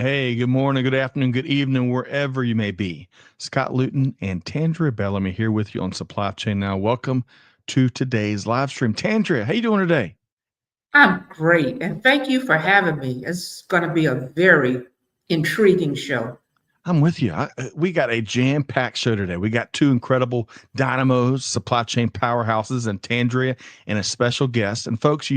Hey, good morning, good afternoon, good evening, wherever you may be. Scott Luton and Tandreia Bellamy here with you on Supply Chain Now. Welcome to today's live stream. Tandreia, how you doing today? I'm great, and thank you for having me. It's going to be a very intriguing show. I'm with you. We got a jam-packed show today. We got two incredible dynamos, supply chain powerhouses, and Tandreia, and a special guest. And folks,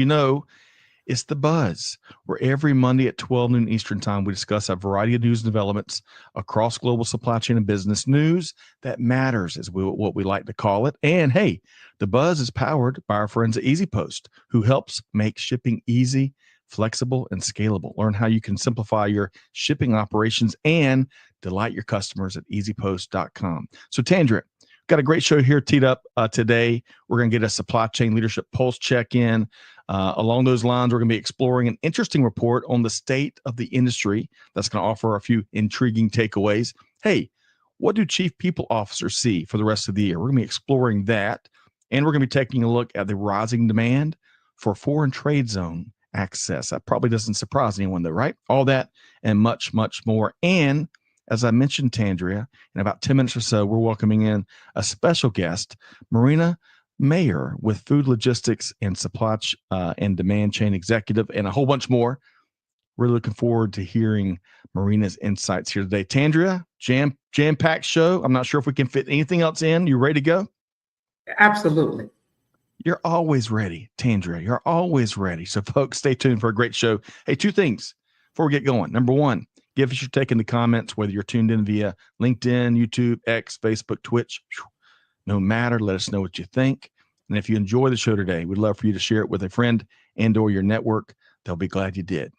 it's The Buzz, where every Monday at 12 noon Eastern Time, we discuss a variety of news and developments across global supply chain and business news that matters, what we like to call it. And hey, The Buzz is powered by our friends at EasyPost, who helps make shipping easy, flexible, and scalable. Learn how you can simplify your shipping operations and delight your customers at easypost.com. So, Tandreia, got a great show here teed up today. We're going to get a supply chain leadership pulse check in. Along those lines, we're going to be exploring an interesting report on the state of the industry that's going to offer a few intriguing takeaways. Hey, what do chief people officers see for the rest of the year? We're going to be exploring that. And we're going to be taking a look at the rising demand for foreign trade zone access. That probably doesn't surprise anyone, though, right? All that and much, much more. And as I mentioned, Tandreia, in about 10 minutes or so, we're welcoming in a special guest, Marina Mayer, with food logistics and supply and demand chain executive, and a whole bunch more. We're looking forward to hearing Marina's insights here today. Tandreia, jam-packed show. I'm not sure if we can fit anything else in. You ready to go? Absolutely. You're always ready, Tandreia. You're always ready. So, folks, stay tuned for a great show. Hey, two things before we get going. Number one, give us your take in the comments, whether you're tuned in via LinkedIn, YouTube, X, Facebook, Twitch. No matter, let us know what you think. And if you enjoy the show today, we'd love for you to share it with a friend and or your network. They'll be glad you did.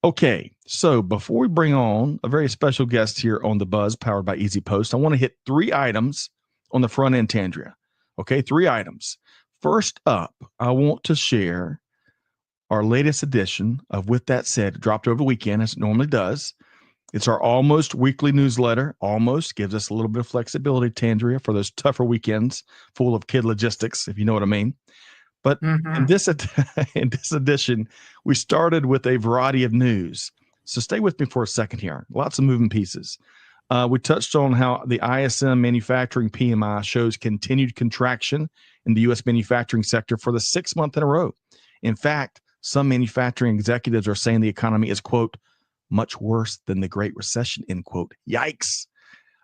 Okay, so before we bring on a very special guest here on The Buzz, powered by EasyPost, I want to hit three items on the front end, Tandreia. Okay, three items. First up, I want to share our latest edition of With That Said. It dropped over the weekend, as it normally does. It's our almost weekly newsletter. Almost gives us a little bit of flexibility, Tandreia, for those tougher weekends full of kid logistics, if you know what I mean. But in this edition, we started with a variety of news. So stay with me for a second here. Lots of moving pieces. We touched on how the ISM manufacturing PMI shows continued contraction in the U.S. manufacturing sector for the 6th month in a row. In fact, some manufacturing executives are saying the economy is, quote, much worse than the Great Recession, end quote. Yikes.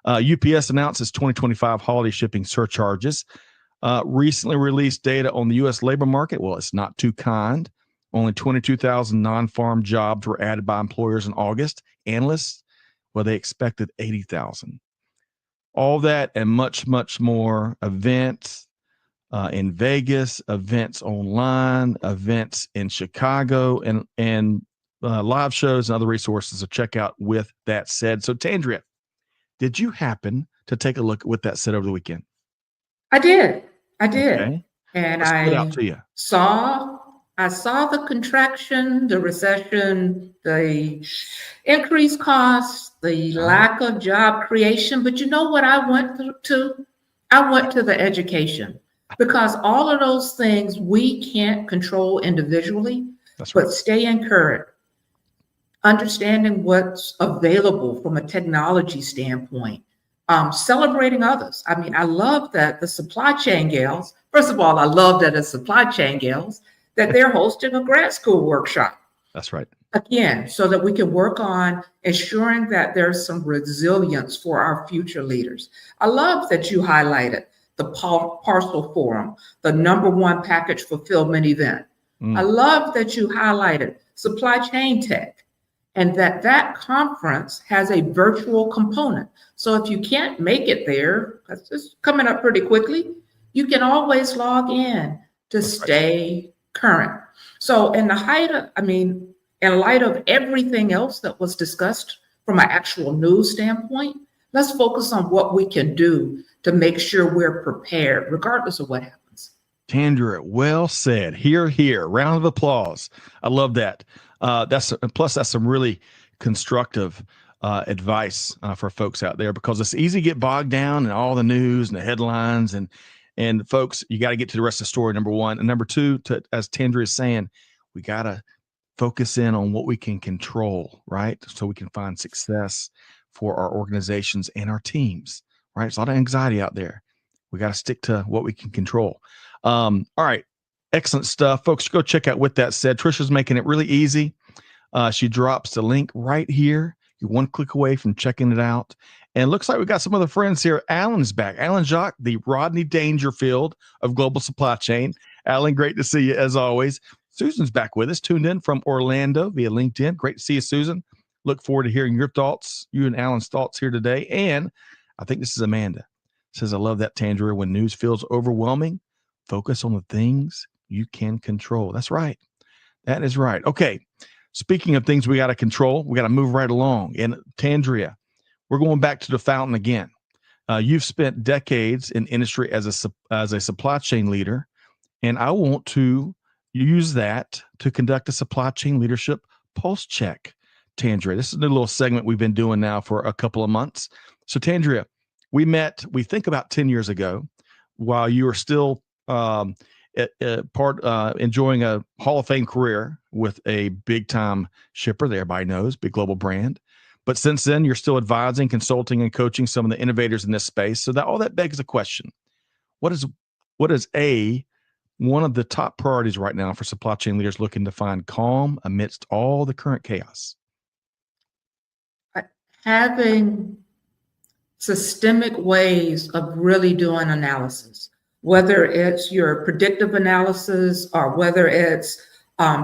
UPS announced its 2025 holiday shipping surcharges. Recently released data on the U.S. labor market. Well, it's not too kind. Only 22,000 non-farm jobs were added by employers in August. Analysts, well, they expected 80,000. All that and much, much more. Events in Vegas, events online, events in Chicago, and live shows and other resources to check out With That Said. So, Tandreia, did you happen to take a look at With That Said over the weekend? I did. I did. Okay. And What stood out to you? I saw the contraction, the recession, the increased costs, the lack of job creation. But you know what I went to? I went to the education, because all of those things we can't control individually, That's but right. stay current, understanding what's available from a technology standpoint, celebrating others. I mean, I love that the supply chain gals, first of all, I love that it's supply chain gals, that they're hosting a grad school workshop. That's right. Again, so that we can work on ensuring that there's some resilience for our future leaders. I love that you highlighted the Parcel Forum, the #1 package fulfillment event. I love that you highlighted supply chain tech, and that conference has a virtual component. So if you can't make it there, because it's coming up pretty quickly, you can always log in to stay current. So in light of everything else that was discussed from an actual news standpoint, let's focus on what we can do to make sure we're prepared, regardless of what happens. Tandreia, well said. Hear, hear. Round of applause. I love that. That's some really constructive advice for folks out there, because it's easy to get bogged down in all the news and the headlines, and folks, you got to get to the rest of the story. Number one, and number two, as Tandreia is saying, we got to focus in on what we can control, right? So we can find success for our organizations and our teams, right? There's a lot of anxiety out there. We got to stick to what we can control. All right. Excellent stuff. Folks, go check out With That Said. Trisha's making it really easy. She drops the link right here. You're one click away from checking it out. And it looks like we got some other friends here. Alan's back. Alan Jacques, the Rodney Dangerfield of global supply chain. Alan, great to see you as always. Susan's back with us, tuned in from Orlando via LinkedIn. Great to see you, Susan. Look forward to hearing your thoughts, you and Alan's thoughts here today. And I think this is Amanda. Says, I love that, Tandreia. When news feels overwhelming, focus on the things you can control. That's right. That is right. Okay. Speaking of things we got to control, we got to move right along. And Tandreia, we're going back to the fountain again. You've spent decades in industry as a supply chain leader, and I want to use that to conduct a supply chain leadership pulse check. Tandreia, this is a little segment we've been doing now for a couple of months. So Tandreia, we met, we think about 10 years ago, while you were still enjoying a Hall of Fame career with a big time shipper that everybody knows, big global brand. But since then, you're still advising, consulting, and coaching some of the innovators in this space. So that all that begs a question: what is one of the top priorities right now for supply chain leaders looking to find calm amidst all the current chaos? Having systemic ways of really doing analysis, whether it's your predictive analysis or whether it's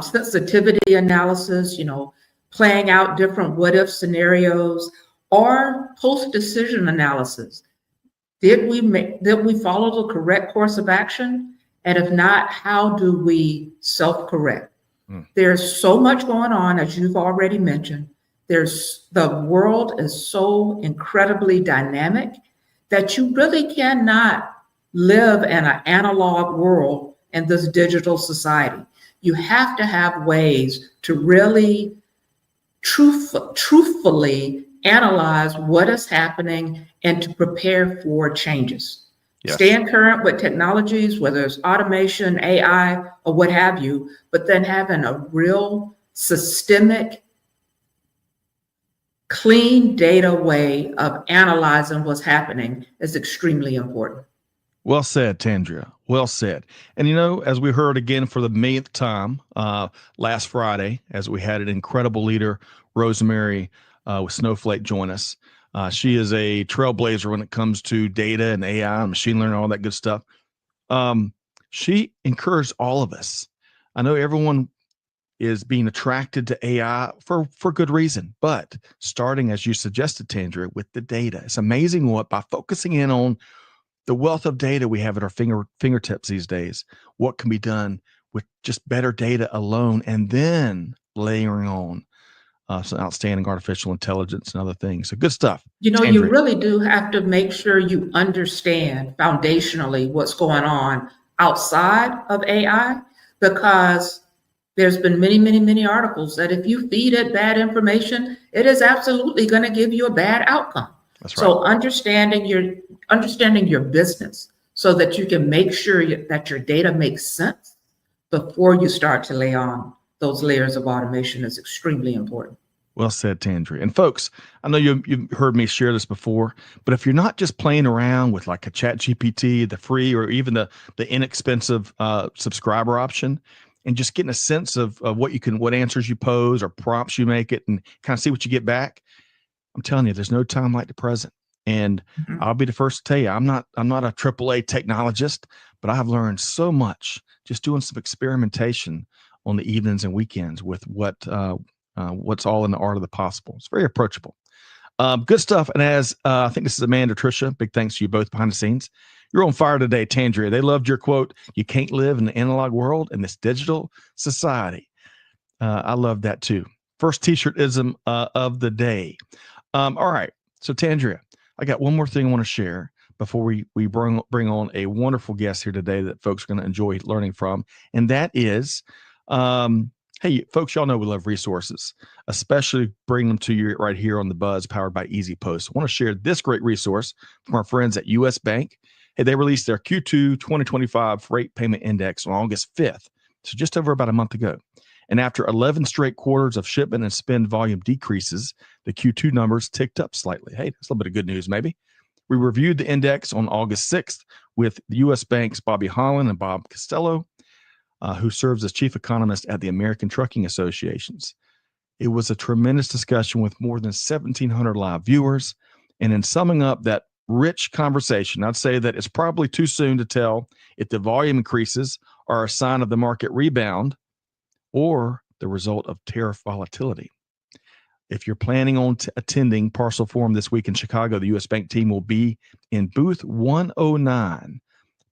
sensitivity analysis, playing out different what if scenarios, or post-decision analysis. Did we follow the correct course of action? And if not, how do we self-correct? There's so much going on, as you've already mentioned. The world is so incredibly dynamic that you really cannot live in an analog world in this digital society. You have to have ways to really truthfully analyze what is happening and to prepare for changes. Yes. Staying current with technologies, whether it's automation, AI, or what have you, but then having a real systemic, clean data way of analyzing what's happening is extremely important. Well said, Tandreia. Well said. And, as we heard again for the millionth time last Friday, as we had an incredible leader, Rosemary with Snowflake, join us. She is a trailblazer when it comes to data and AI and machine learning, all that good stuff. She encouraged all of us. I know everyone is being attracted to AI for good reason, but starting, as you suggested, Tandreia, with the data. It's amazing by focusing in on the wealth of data we have at our fingertips these days, what can be done with just better data alone, and then layering on some outstanding artificial intelligence and other things. So good stuff. Tandreia. You really do have to make sure you understand foundationally what's going on outside of AI, because there's been many, many, many articles that if you feed it bad information, it is absolutely going to give you a bad outcome. That's right. So understanding your business so that you can make sure that your data makes sense before you start to lay on those layers of automation is extremely important. Well said, Tandreia. And folks, I know you've heard me share this before, but if you're not just playing around with like a Chat GPT, the free or even the inexpensive subscriber option, and just getting a sense of what answers you pose or prompts you make it and kind of see what you get back, I'm telling you, there's no time like the present. And I'll be the first to tell you, I'm not a AAA technologist, but I've learned so much just doing some experimentation on the evenings and weekends with what's all in the art of the possible. It's very approachable. Good stuff. And as I think this is Amanda, Tricia, big thanks to you both behind the scenes. You're on fire today, Tandreia. They loved your quote, "You can't live in the analog world in this digital society." I love that too. First t-shirtism of the day. All right. So Tandreia, I got one more thing I want to share before we bring on a wonderful guest here today that folks are going to enjoy learning from. And that is, hey, folks, y'all know we love resources, especially bring them to you right here on the Buzz powered by EasyPost. I want to share this great resource from our friends at US Bank. Hey, they released their Q2 2025 Freight Payment Index on August 5th. So just over about a month ago. And after 11 straight quarters of shipment and spend volume decreases, the Q2 numbers ticked up slightly. Hey, that's a little bit of good news, maybe. We reviewed the index on August 6th with the U.S. Bank's Bobby Holland and Bob Costello, who serves as chief economist at the American Trucking Associations. It was a tremendous discussion with more than 1,700 live viewers. And in summing up that rich conversation, I'd say that it's probably too soon to tell if the volume increases are a sign of the market rebound or the result of tariff volatility. If you're planning on attending Parcel Forum this week in Chicago, the U.S. Bank team will be in booth 109.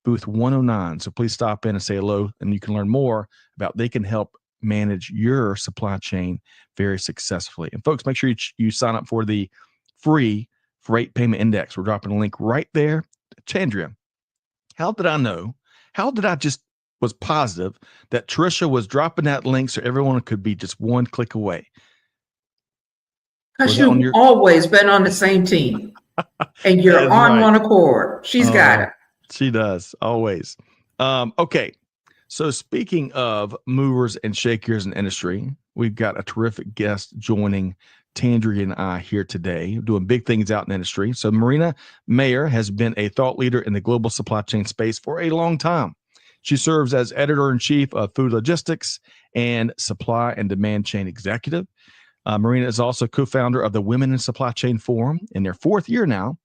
Booth 109. So please stop in and say hello, and you can learn more about they can help manage your supply chain very successfully. And folks, make sure you sign up for the free Freight Payment Index. We're dropping a link right there. Tandreia, how did I know? How did I just was positive that Tricia was dropping that link so everyone could be just one click away? Because you've always been on the same team and you're on one accord. She's got it. She does, always. Okay, so speaking of movers and shakers in industry, we've got a terrific guest joining Tandreia and I here today, doing big things out in industry. So Marina Mayer has been a thought leader in the global supply chain space for a long time. She serves as editor-in-chief of Food Logistics and Supply and Demand Chain Executive. Marina is also co-founder of the Women in Supply Chain Forum in their 4th year now,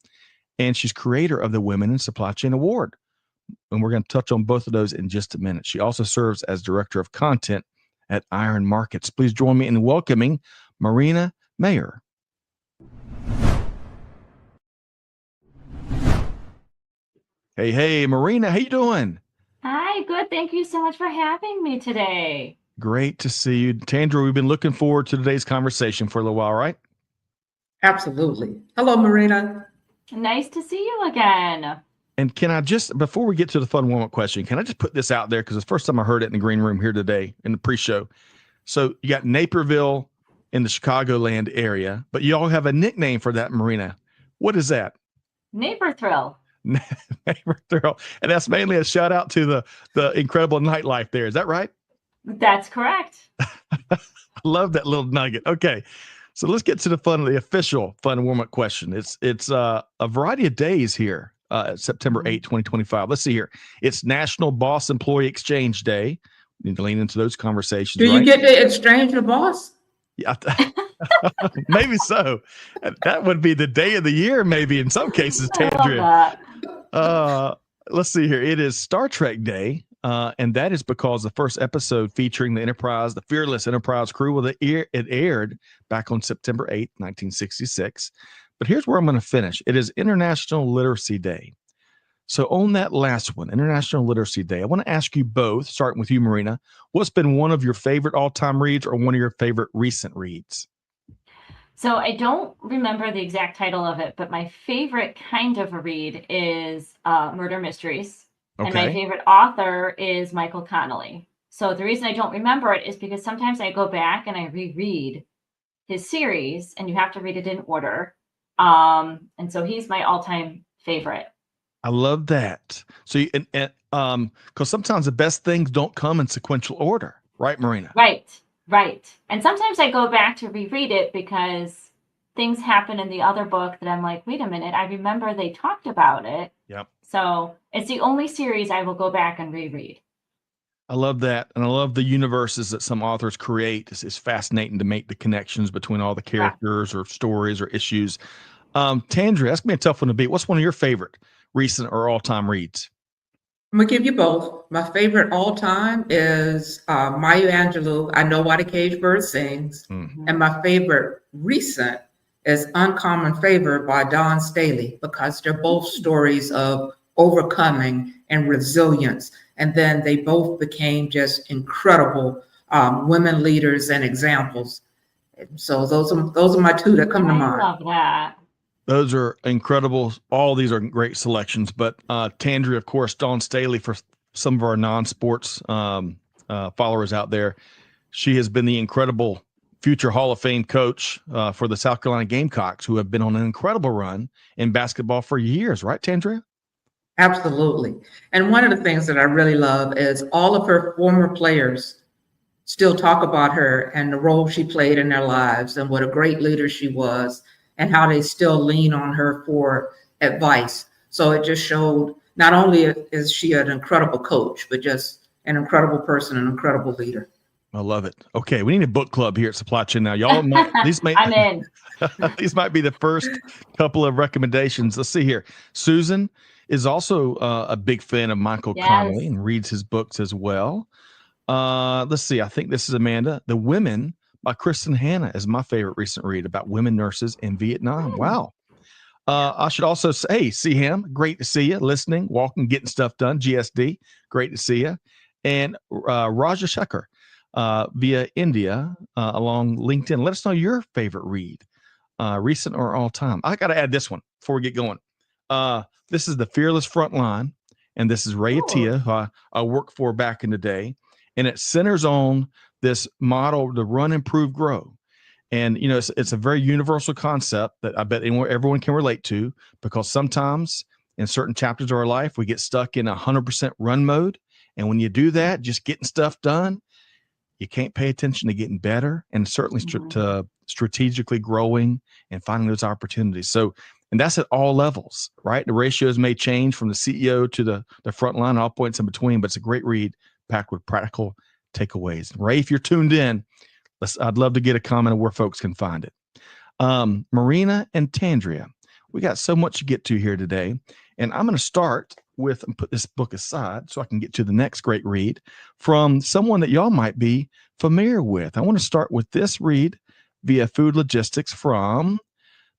and she's creator of the Women in Supply Chain Award. And we're going to touch on both of those in just a minute. She also serves as director of content at Iron Markets. Please join me in welcoming Marina Mayer. Hey, Marina, how you doing? Hi, good. Thank you so much for having me today. Great to see you. Tandreia, we've been looking forward to today's conversation for a little while, right? Absolutely. Hello, Marina. Nice to see you again. And can I just, before we get to the fun warm-up question, can I just put this out there? Because it's the first time I heard it in the green room here today in the pre-show. So you got Naperville in the Chicagoland area, but you all have a nickname for that marina. What is that? Neighbor Thrill. Neighbor Thrill. And that's mainly a shout out to the incredible nightlife there. Is that right? That's correct. I love that little nugget. Okay. So let's get to the official fun warm-up question. It's a variety of days here, September 8, 2025. Let's see here. It's National Boss Employee Exchange Day. You need to lean into those conversations. Do you get to exchange your boss? Yeah, maybe so. That would be the day of the year, maybe in some cases, Tandreia. Let's see here. It is Star Trek Day, and that is because the first episode featuring the Enterprise, the Fearless Enterprise crew, it aired back on September 8th, 1966. But here's where I'm going to finish. It is International Literacy Day. So on that last one, International Literacy Day, I want to ask you both, starting with you, Marina, what's been one of your favorite all-time reads or one of your favorite recent reads? So I don't remember the exact title of it, but my favorite kind of a read is Murder Mysteries. Okay. And my favorite author is Michael Connelly. So the reason I don't remember it is because sometimes I go back and I reread his series, and you have to read it in order. And so he's my all-time favorite. I love that. So, because sometimes the best things don't come in sequential order, right, Marina? Right. And sometimes I go back to reread it because things happen in the other book that I'm like, wait a minute, I remember they talked about it. Yep. So it's the only series I will go back and reread. I love that. And I love the universes that some authors create. It's fascinating to make the connections between all the characters or stories or issues. Tandreia, that's going to be a tough one to beat. What's one of your favorite recent or all-time reads? I'm going to give you both. My favorite all-time is Maya Angelou, I Know Why the Caged Bird Sings. Mm-hmm. And my favorite recent is Uncommon Favor by Dawn Staley, because they're both stories of overcoming and resilience. And then they both became just incredible women leaders and examples. So those are my two that come to mind. I love that. Those are incredible. All these are great selections. But Tandreia, of course, Dawn Staley, for some of our non-sports followers out there, she has been the incredible future Hall of Fame coach for the South Carolina Gamecocks, who have been on an incredible run in basketball for years. Right, Tandreia? Absolutely. And one of the things that I really love is all of her former players still talk about her and the role she played in their lives and what a great leader she was and how they still lean on her for advice. So it just showed not only is she an incredible coach, but just an incredible person, an incredible leader. I love it. Okay, we need a book club here at Supply Chain now. Y'all might, I'm in. these might be the first couple of recommendations. Let's see here. Susan is also a big fan of Michael Connelly and reads his books as well. Let's see. I think this is Amanda. The Women by Kristen Hanna is my favorite recent read about women nurses in Vietnam. Wow. I should also say, hey, CM, great to see you. Listening, walking, getting stuff done. GSD, great to see you. And Raja Shekhar via India along LinkedIn. Let us know your favorite read, recent or all time. I got to add this one before we get going. This is The Fearless Frontline, and this is Ray Attia, who I worked for back in the day. And it centers on this model to run, improve, grow. And, you know, it's a very universal concept that I bet everyone can relate to, because sometimes in certain chapters of our life, we get stuck in 100% run mode. And when you do that, just getting stuff done, you can't pay attention to getting better and certainly to strategically growing and finding those opportunities. So, and that's at all levels, right? The ratios may change from the CEO to the front line, all points in between, but it's a great read packed with practical takeaways. Ray, if you're tuned in, I'd love to get a comment of where folks can find it. Marina and Tandreia, we got so much to get to here today. And I'm going to start with and put this book aside so I can get to the next great read from someone that y'all might be familiar with. I want to start with this read via Food Logistics from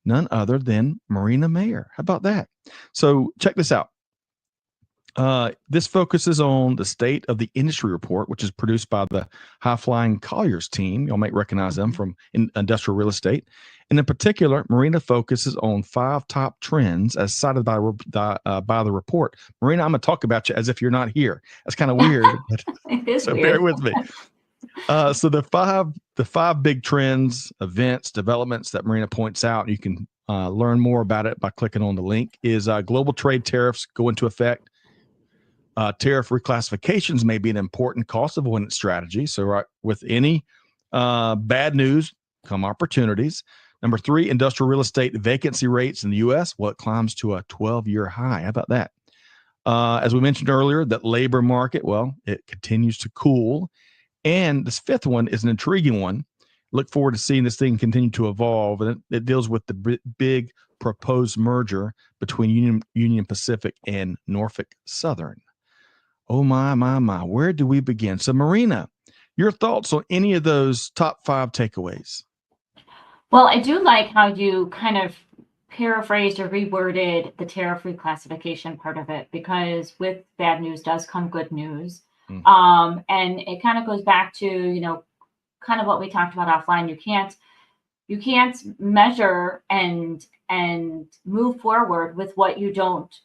none other than Marina Mayer. How about that? So check this out. This focuses on the state of the industry report, which is produced by the High Flying Colliers team. Y'all might recognize them from industrial real estate. And in particular, Marina focuses on 5 top trends as cited by the report. Marina, I'm going to talk about you as if you're not here. That's kind of weird. So weird. Bear with me. So the five big trends, events, developments that Marina points out, you can learn more about it by clicking on the link, is global trade tariffs go into effect. Tariff reclassifications may be an important cost avoidance strategy. So with any bad news come opportunities. Number 3, industrial real estate vacancy rates in the U.S. Well, it climbs to a 12-year high. How about that? As we mentioned earlier, that labor market, well, it continues to cool. And this 5th one is an intriguing one. Look forward to seeing this thing continue to evolve. And it deals with the big proposed merger between Union Pacific and Norfolk Southern. Oh, my. Where do we begin? So, Marina, your thoughts on any of those top 5 takeaways? Well, I do like how you kind of paraphrased or reworded the tariff reclassification part of it, because with bad news does come good news. And it kind of goes back to, you know, kind of what we talked about offline. You can't measure and move forward with what you don't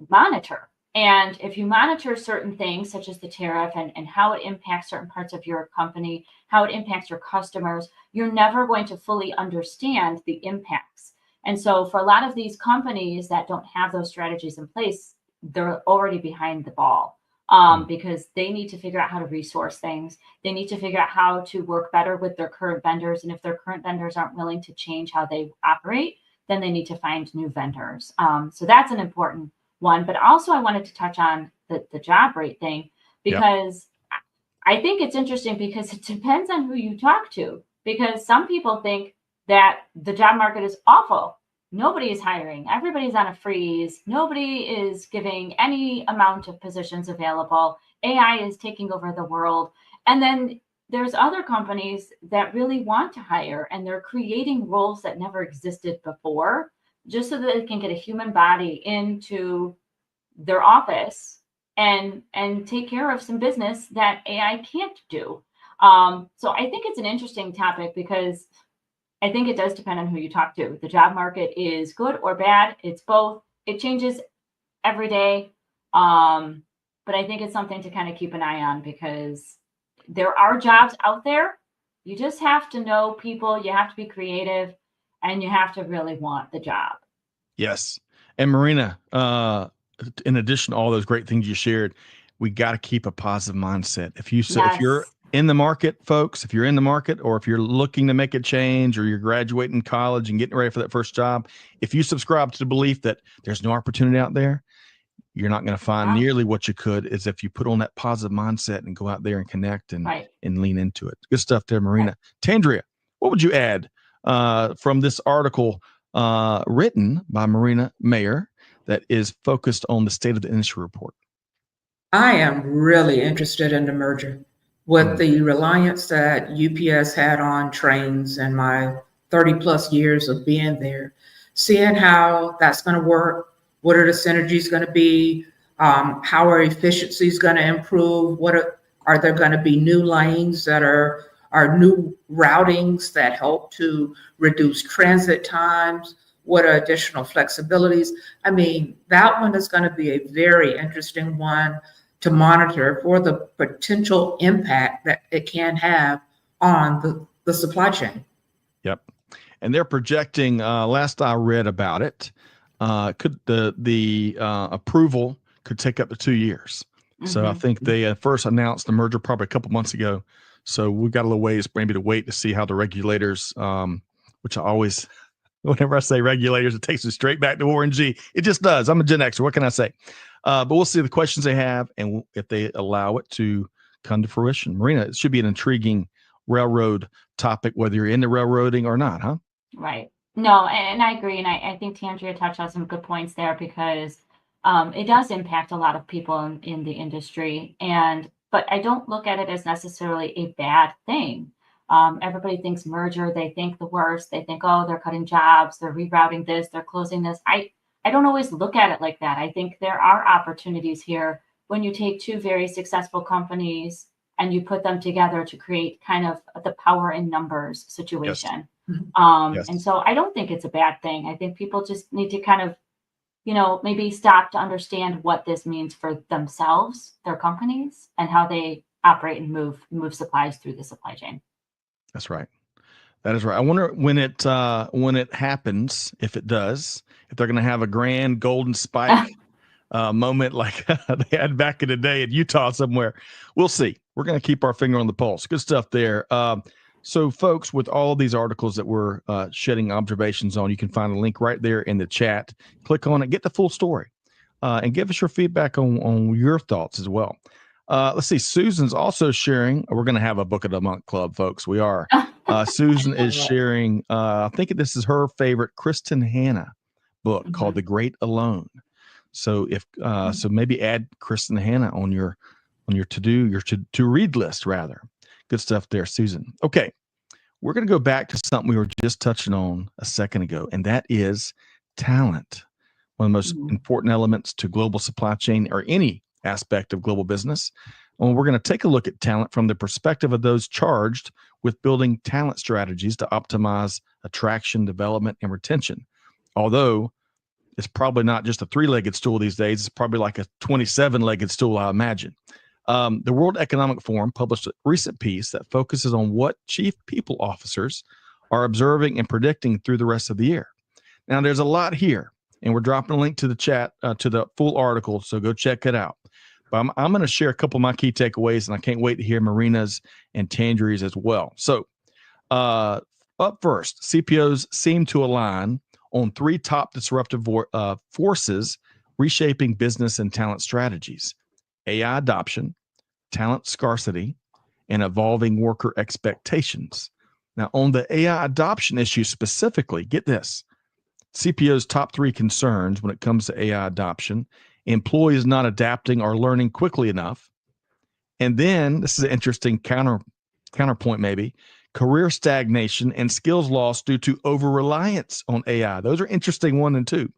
monitor. And if you monitor certain things, such as the tariff and how it impacts certain parts of your company, how it impacts your customers, you're never going to fully understand the impacts. And so for a lot of these companies that don't have those strategies in place, they're already behind the ball, because they need to figure out how to resource things. They need to figure out how to work better with their current vendors. And if their current vendors aren't willing to change how they operate, then they need to find new vendors. So that's an important one. But also I wanted to touch on the job rate thing, because I think it's interesting because it depends on who you talk to, because some people think that the job market is awful. Nobody is hiring. Everybody's on a freeze. Nobody is giving any amount of positions available. AI is taking over the world. And then there's other companies that really want to hire, and they're creating roles that never existed before, just so that they can get a human body into their office and take care of some business that AI can't do. So I think it's an interesting topic, because I think it does depend on who you talk to. The job market is good or bad. It's both. It changes every day. But I think it's something to kind of keep an eye on, because there are jobs out there. You just have to know people. You have to be creative, and you have to really want the job. Yes. And Marina, in addition to all those great things you shared, we got to keep a positive mindset. If in the market, folks, if you're in the market or if you're looking to make a change or you're graduating college and getting ready for that first job, if you subscribe to the belief that there's no opportunity out there, you're not going to find nearly what you could as if you put on that positive mindset and go out there and connect and lean into it. Good stuff there, Marina. Tandreia, what would you add from this article written by Marina Mayer that is focused on the State of the Industry report? I am really interested in the merger. With the reliance that UPS had on trains in my 30 plus years of being there, seeing how that's going to work, what are the synergies going to be, how are efficiencies going to improve, are there going to be new lanes that are new routings that help to reduce transit times, what are additional flexibilities. I mean, that one is going to be a very interesting one to monitor for the potential impact that it can have on the supply chain. Yep. And they're projecting, last I read about it, could the approval could take up to 2 years. So I think they first announced the merger probably a couple months ago. So we've got a little ways maybe to wait to see how the regulators, which I always, whenever I say regulators, it takes me straight back to Warren G. It just does. I'm a Gen Xer. What can I say? But we'll see the questions they have and if they allow it to come to fruition. Marina, it should be an intriguing railroad topic, whether you're into railroading or not, huh? Right. No, and I agree. And I think Tandreia touched on some good points there because it does impact a lot of people in the industry. But I don't look at it as necessarily a bad thing. Everybody thinks merger, they think the worst. They think, oh, they're cutting jobs, they're rerouting this, they're closing this. I don't always look at it like that. I think there are opportunities here when you take two very successful companies and you put them together to create kind of the power in numbers situation. Yes. And so I don't think it's a bad thing. I think people just need to kind of, maybe stop to understand what this means for themselves, their companies, and how they operate and move supplies through the supply chain. That's right. That is right. I wonder when it happens, if it does, if they're going to have a grand golden spike moment like they had back in the day in Utah somewhere. We'll see. We're going to keep our finger on the pulse. Good stuff there. So, folks, with all of these articles that we're shedding observations on, you can find a link right there in the chat. Click on it, get the full story, and give us your feedback on your thoughts as well. Let's see. Susan's also sharing. We're going to have a Book of the Month Club, folks. We are. Susan is sharing. I think this is her favorite Kristen Hanna book called The Great Alone. So so maybe add Kristen Hanna on your to read list rather. Good stuff there, Susan. Okay, we're going to go back to something we were just touching on a second ago, and that is talent. One of the most important elements to global supply chain or any aspect of global business. And we're going to take a look at talent from the perspective of those charged with building talent strategies to optimize attraction, development, and retention. Although it's probably not just a 3-legged stool these days, it's probably like a 27-legged stool, I imagine. The World Economic Forum published a recent piece that focuses on what chief people officers are observing and predicting through the rest of the year. Now, there's a lot here, and we're dropping a link to the chat to the full article, so go check it out. But I'm going to share a couple of my key takeaways, and I can't wait to hear Marina's and Tandreia's as well. So up first, CPOs seem to align on 3 top disruptive forces reshaping business and talent strategies: AI adoption, talent scarcity, and evolving worker expectations. Now, on the AI adoption issue specifically, get this. CPO's top 3 concerns when it comes to AI adoption: employees not adapting or learning quickly enough. And then, this is an interesting counterpoint maybe, career stagnation and skills loss due to over-reliance on AI. Those are interesting 1 and 2.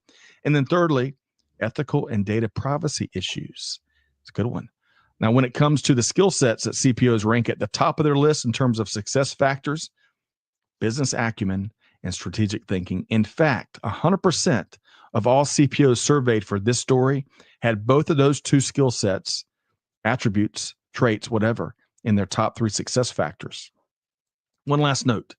And then thirdly, ethical and data privacy issues. It's a good one. Now, when it comes to the skill sets that CPOs rank at the top of their list in terms of success factors, business acumen and strategic thinking. In fact, 100% of all CPOs surveyed for this story had both of those 2 skill sets, attributes, traits, whatever, in their top 3 success factors. One last note.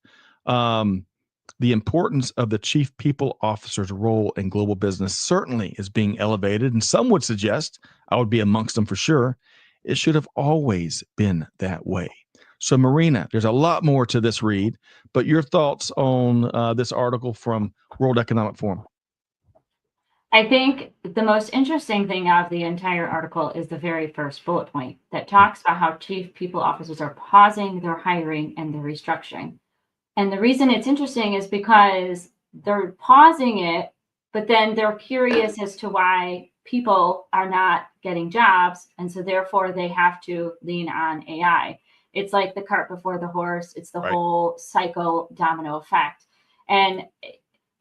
The importance of the chief people officer's role in global business certainly is being elevated, and some would suggest, I would be amongst them for sure, it should have always been that way. So Marina, there's a lot more to this read, but your thoughts on this article from World Economic Forum? I think the most interesting thing out of the entire article is the very first bullet point that talks about how chief people officers are pausing their hiring and their restructuring. And the reason it's interesting is because they're pausing it, but then they're curious as to why people are not getting jobs. And so therefore they have to lean on AI. It's like the cart before the horse. It's the whole cycle domino effect. And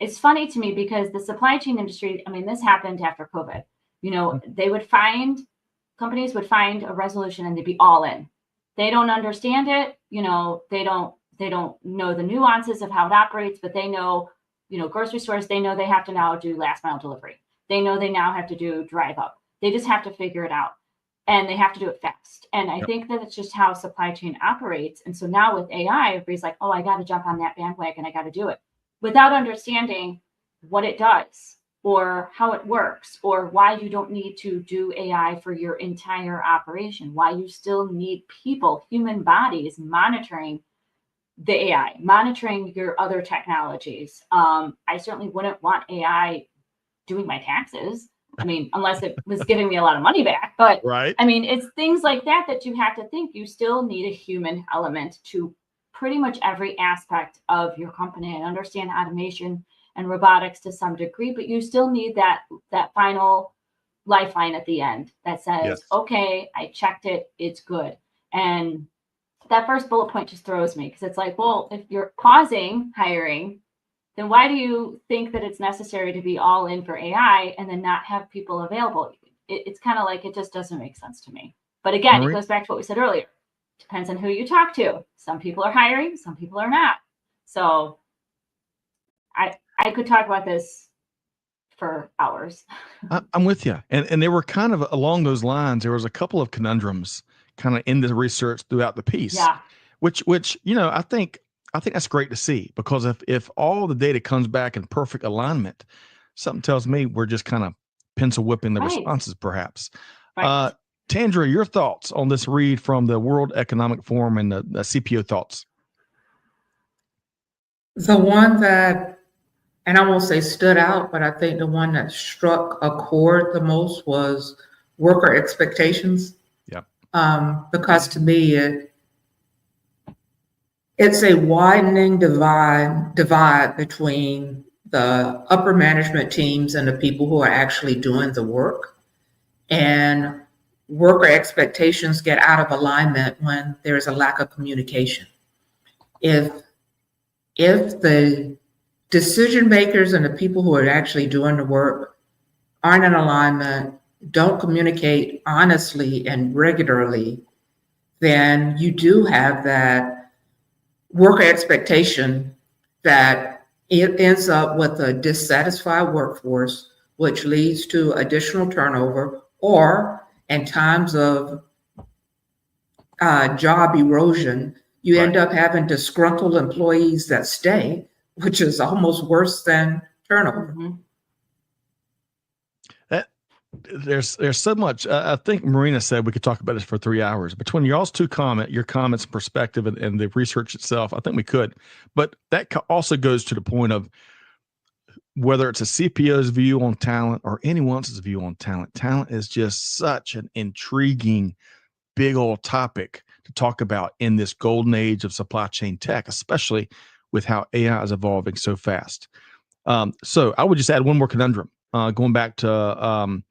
it's funny to me because the supply chain industry, I mean, this happened after COVID. You know, companies would find a resolution and they'd be all in. They don't understand it. You know, they don't know the nuances of how it operates, but they know, you know, grocery stores, they know they have to now do last mile delivery. They know they now have to do drive up. They just have to figure it out and they have to do it fast. And I think that it's just how supply chain operates. And so now with AI, everybody's like, oh, I got to jump on that bandwagon. I got to do it without understanding what it does or how it works or why you don't need to do AI for your entire operation, why you still need people, human bodies monitoring the AI, monitoring your other technologies. I certainly wouldn't want AI doing my taxes. I mean, unless it was giving me a lot of money back. But I mean, it's things like that that you have to think. You still need a human element to pretty much every aspect of your company. I understand automation and robotics to some degree, but you still need that final lifeline at the end that says, okay, I checked it, it's good. And that first bullet point just throws me because it's like, well, if you're pausing hiring, then why do you think that it's necessary to be all in for AI and then not have people available? It's kind of like, it just doesn't make sense to me. But again, it goes back to what we said earlier. Depends on who you talk to. Some people are hiring, some people are not. So I could talk about this for hours. I'm with you. And they were kind of along those lines. There was a couple of conundrums kind of in the research throughout the piece, which, you know, I think that's great to see, because if all the data comes back in perfect alignment, something tells me we're just kind of pencil whipping the responses, perhaps. Tandreia, your thoughts on this read from the World Economic Forum and the CPO thoughts? The one that, and I won't say stood out, but I think the one that struck a chord the most was worker expectations. Because to me, it's a widening divide between the upper management teams and the people who are actually doing the work. And worker expectations get out of alignment when there's a lack of communication. If the decision makers and the people who are actually doing the work aren't in alignment, don't communicate honestly and regularly, then you do have that worker expectation that it ends up with a dissatisfied workforce, which leads to additional turnover, or in times of job erosion, you end up having disgruntled employees that stay, which is almost worse than turnover. There's so much. I think Marina said we could talk about this for 3 hours. Between your comments and perspective and the research itself, I think we could. But that also goes to the point of whether it's a CPO's view on talent or anyone else's view on talent. Talent is just such an intriguing, big old topic to talk about in this golden age of supply chain tech, especially with how AI is evolving so fast. So I would just add one more conundrum, going back to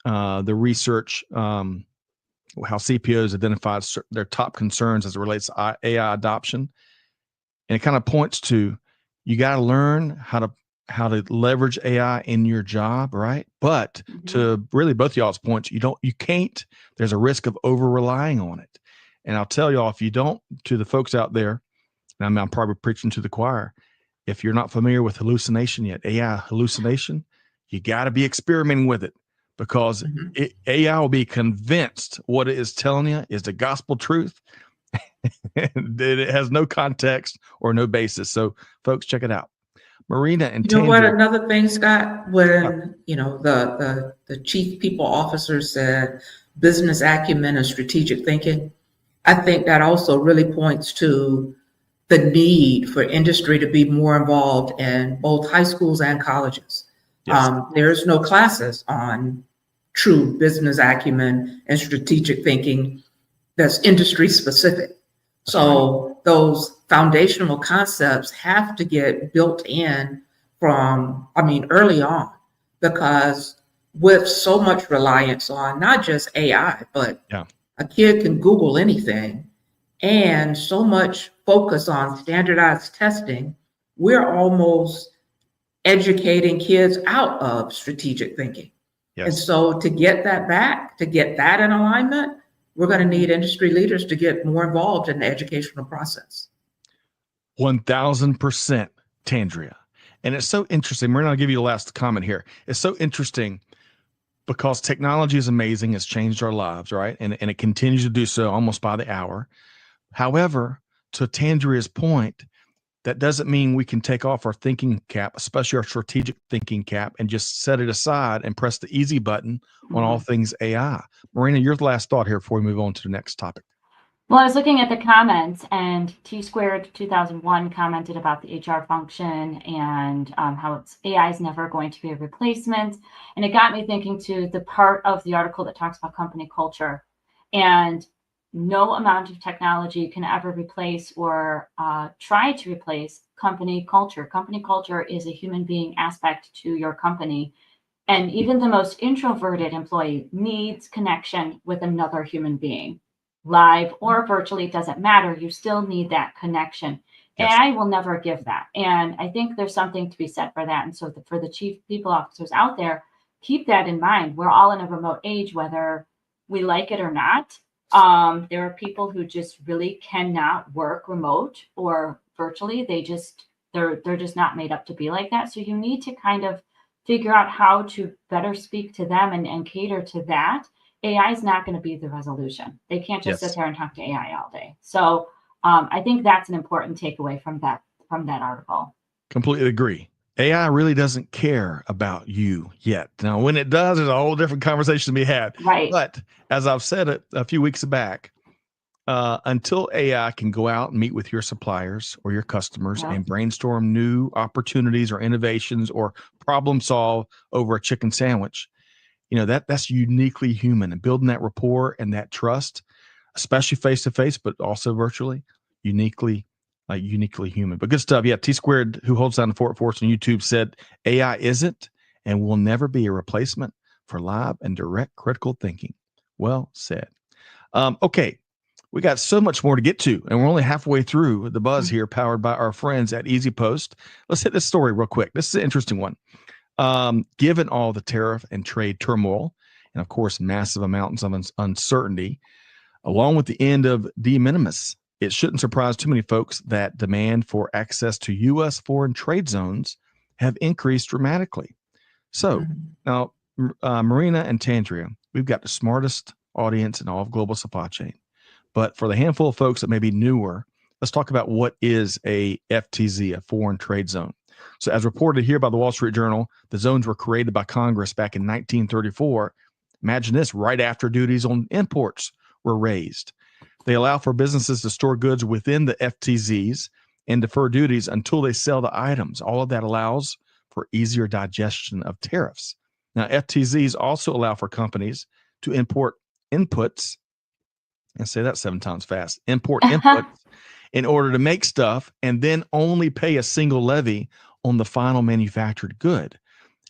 the research, how CPOs identified their top concerns as it relates to AI adoption. And it kind of points to, you got to learn how to leverage AI in your job, right? But to really both y'all's points, you can't, there's a risk of over relying on it. And I'll tell y'all, if you don't, to the folks out there, and I'm probably preaching to the choir, if you're not familiar with hallucination yet, AI hallucination, you got to be experimenting with it, because AI will be convinced what it is telling you is the gospel truth, that it has no context or no basis. So folks, check it out. Marina and Tandreia. You know what, another thing, Scott, when the chief people officer said business acumen and strategic thinking, I think that also really points to the need for industry to be more involved in both high schools and colleges. Yes. There's no classes on true business acumen and strategic thinking that's industry specific. So those foundational concepts have to get built in early on, because with so much reliance on not just AI, but a kid can Google anything, and so much focus on standardized testing, we're almost educating kids out of strategic thinking. Yes. And so to get that back, to get that in alignment, we're going to need industry leaders to get more involved in the educational process. 1000%, Tandreia. And it's so interesting. Marina, I'll give you the last comment here. It's so interesting because technology is amazing. It's changed our lives, right? And it continues to do so almost by the hour. However, to Tandreia's point, that doesn't mean we can take off our thinking cap, especially our strategic thinking cap, and just set it aside and press the easy button on all things AI. Marina, your last thought here before we move on to the next topic. Well, I was looking at the comments, and T Squared 2001 commented about the HR function and how AI is never going to be a replacement. And it got me thinking to the part of the article that talks about company culture. And no amount of technology can ever replace or try to replace company culture. Company culture is a human being aspect to your company. And even the most introverted employee needs connection with another human being. Live or virtually, it doesn't matter. You still need that connection. Yes. AI will never give that. And I think there's something to be said for that. And so for the chief people officers out there, keep that in mind. We're all in a remote age, whether we like it or not. There are people who just really cannot work remote or virtually. They're just not made up to be like that. So you need to kind of figure out how to better speak to them and cater to that. AI is not going to be the resolution. They can't just sit there and talk to AI all day. So I think that's an important takeaway from that article. Completely agree. AI really doesn't care about you yet. Now, when it does, there's a whole different conversation to be had. Right. But as I've said it a few weeks back, until AI can go out and meet with your suppliers or your customers and brainstorm new opportunities or innovations or problem solve over a chicken sandwich, that's uniquely human, and building that rapport and that trust, especially face to face, but also virtually, uniquely human. But good stuff. Yeah, T Squared, who holds down the fort for us on YouTube, said AI isn't and will never be a replacement for live and direct critical thinking. Well said. Okay, we got so much more to get to, and we're only halfway through the buzz here, powered by our friends at EasyPost. Let's hit this story real quick. This is an interesting one. Given all the tariff and trade turmoil, and of course, massive amounts of uncertainty, along with the end of de minimis, it shouldn't surprise too many folks that demand for access to U.S. foreign trade zones have increased dramatically. So now, Marina and Tandreia, we've got the smartest audience in all of global supply chain. But for the handful of folks that may be newer, let's talk about what is a FTZ, a foreign trade zone. So as reported here by the Wall Street Journal, the zones were created by Congress back in 1934. Imagine this, right after duties on imports were raised. They allow for businesses to store goods within the FTZs and defer duties until they sell the items. All of that allows for easier digestion of tariffs. Now, FTZs also allow for companies to import inputs, and say that 7 times fast, import inputs in order to make stuff and then only pay a single levy on the final manufactured good.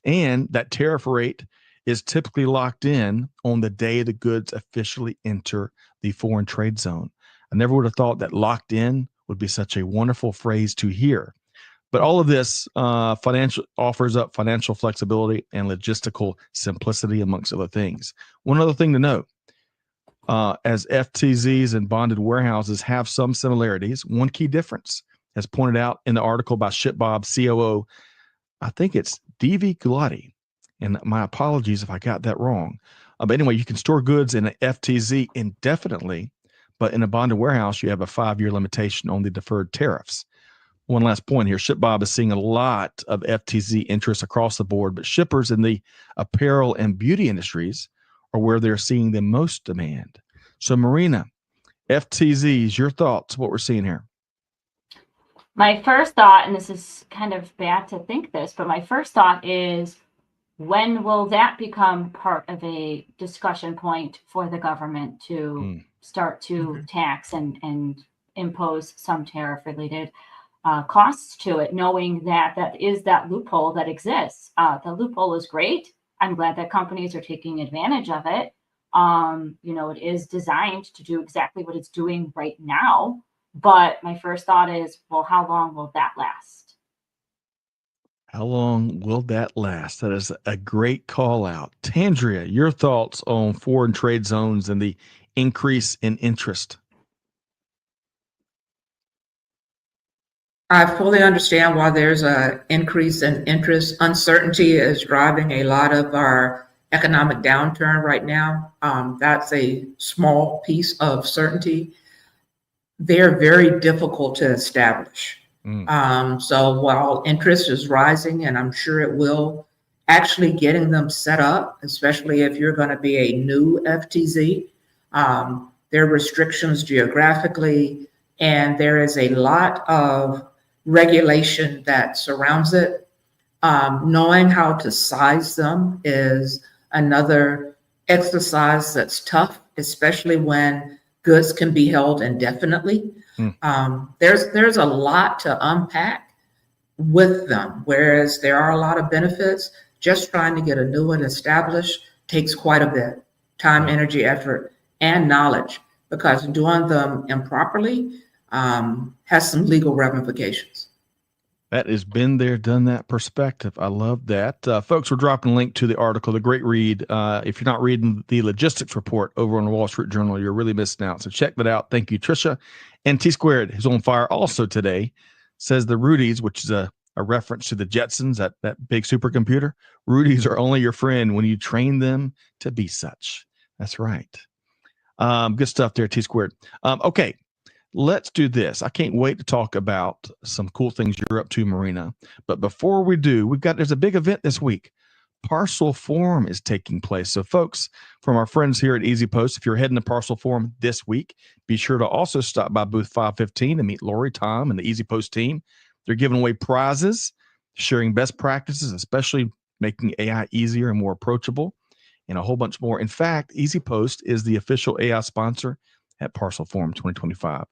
And that tariff rate is typically locked in on the day the goods officially enter the foreign trade zone. I never would have thought that locked in would be such a wonderful phrase to hear. But all of this offers up financial flexibility and logistical simplicity, amongst other things. One other thing to note, as FTZs and bonded warehouses have some similarities, one key difference, as pointed out in the article by ShipBob COO, I think it's D.V. Gulati, and my apologies if I got that wrong. But anyway, you can store goods in an FTZ indefinitely, but in a bonded warehouse, you have a 5-year limitation on the deferred tariffs. One last point here, ShipBob is seeing a lot of FTZ interest across the board, but shippers in the apparel and beauty industries are where they're seeing the most demand. So Marina, FTZs, your thoughts, what we're seeing here? My first thought, and this is kind of bad to think this, but my first thought is, when will that become part of a discussion point for the government to start to tax and impose some tariff-related costs to it, knowing that that is that loophole that exists? The loophole is great. I'm glad that companies are taking advantage of it. It is designed to do exactly what it's doing right now. But my first thought is, well, how long will that last? How long will that last? That is a great call out. Tandreia, your thoughts on foreign trade zones and the increase in interest? I fully understand why there's an increase in interest. Uncertainty is driving a lot of our economic downturn right now. That's a small piece of certainty. They're very difficult to establish. So while interest is rising, and I'm sure it will, actually getting them set up, especially if you're going to be a new FTZ, there are restrictions geographically, and there is a lot of regulation that surrounds it. Knowing how to size them is another exercise that's tough, especially when goods can be held indefinitely. There's a lot to unpack with them, whereas there are a lot of benefits. Just trying to get a new one established takes quite a bit time, energy, effort, and knowledge, because doing them improperly has some legal ramifications. That is been there, done that perspective. I love that. Folks, we're dropping a link to the article, the great read. If you're not reading the logistics report over on the Wall Street Journal, you're really missing out. So check that out. Thank you, Tricia. And T Squared, who's on fire also today, says the Rudies, which is a reference to the Jetsons, that big supercomputer. Rudies are only your friend when you train them to be such. That's right. Good stuff there, T Squared. Okay. Let's do this. I can't wait to talk about some cool things you're up to, Marina. But before we do, there's a big event this week. Parcel Forum is taking place. So folks, from our friends here at EasyPost, if you're heading to Parcel Forum this week, be sure to also stop by booth 515 and meet Lori, Tom, and the EasyPost team. They're giving away prizes, sharing best practices, especially making AI easier and more approachable, and a whole bunch more. In fact, EasyPost is the official AI sponsor at Parcel Forum 2025.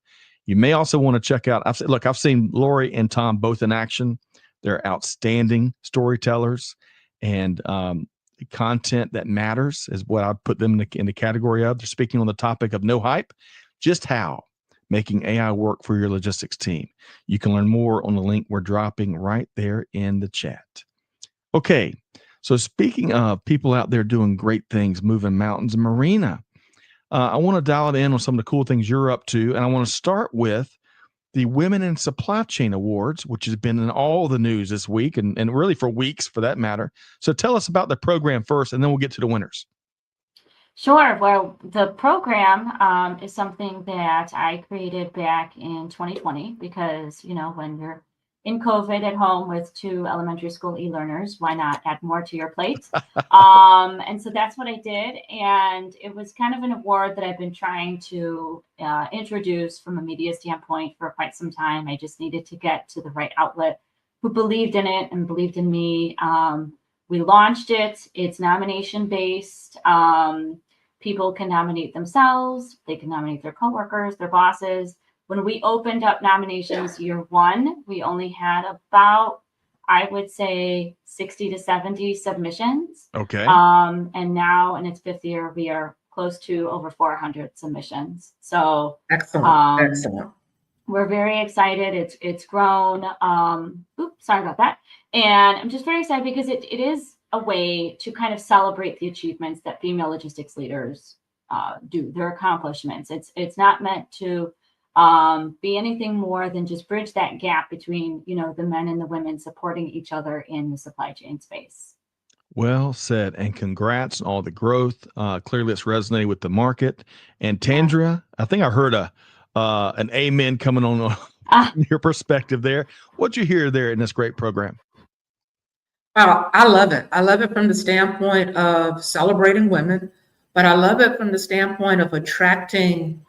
You may also want to check out, I've seen Lori and Tom both in action. They're outstanding storytellers, and content that matters is what I put them in the category of. They're speaking on the topic of no hype, just how making AI work for your logistics team. You can learn more on the link we're dropping right there in the chat. Okay, so speaking of people out there doing great things, moving mountains, Marina, I want to dial it in on some of the cool things you're up to. And I want to start with the Women in Supply Chain Awards, which has been in all the news this week and really for weeks for that matter. So tell us about the program first, and then we'll get to the winners. Sure. Well, the program is something that I created back in 2020 because, when you're in COVID at home with 2 elementary school e-learners, why not add more to your plate? And so that's what I did. And it was kind of an award that I've been trying to introduce from a media standpoint for quite some time. I just needed to get to the right outlet who believed in it and believed in me. We launched it. It's nomination based. People can nominate themselves. They can nominate their coworkers, their bosses. When we opened up nominations year 1, we only had about, I would say, 60 to 70 submissions. Okay. And now in its 5th year, we are close to over 400 submissions. So excellent. We're very excited. It's grown. Sorry about that. And I'm just very excited because it is a way to kind of celebrate the achievements that female logistics leaders do, their accomplishments. It's not meant to be anything more than just bridge that gap between, the men and the women supporting each other in the supply chain space. Well said, and congrats on all the growth. Clearly, it's resonating with the market. And Tandreia, I think I heard an amen coming on your perspective there. What'd you hear there in this great program? I love it. I love it from the standpoint of celebrating women, but I love it from the standpoint of attracting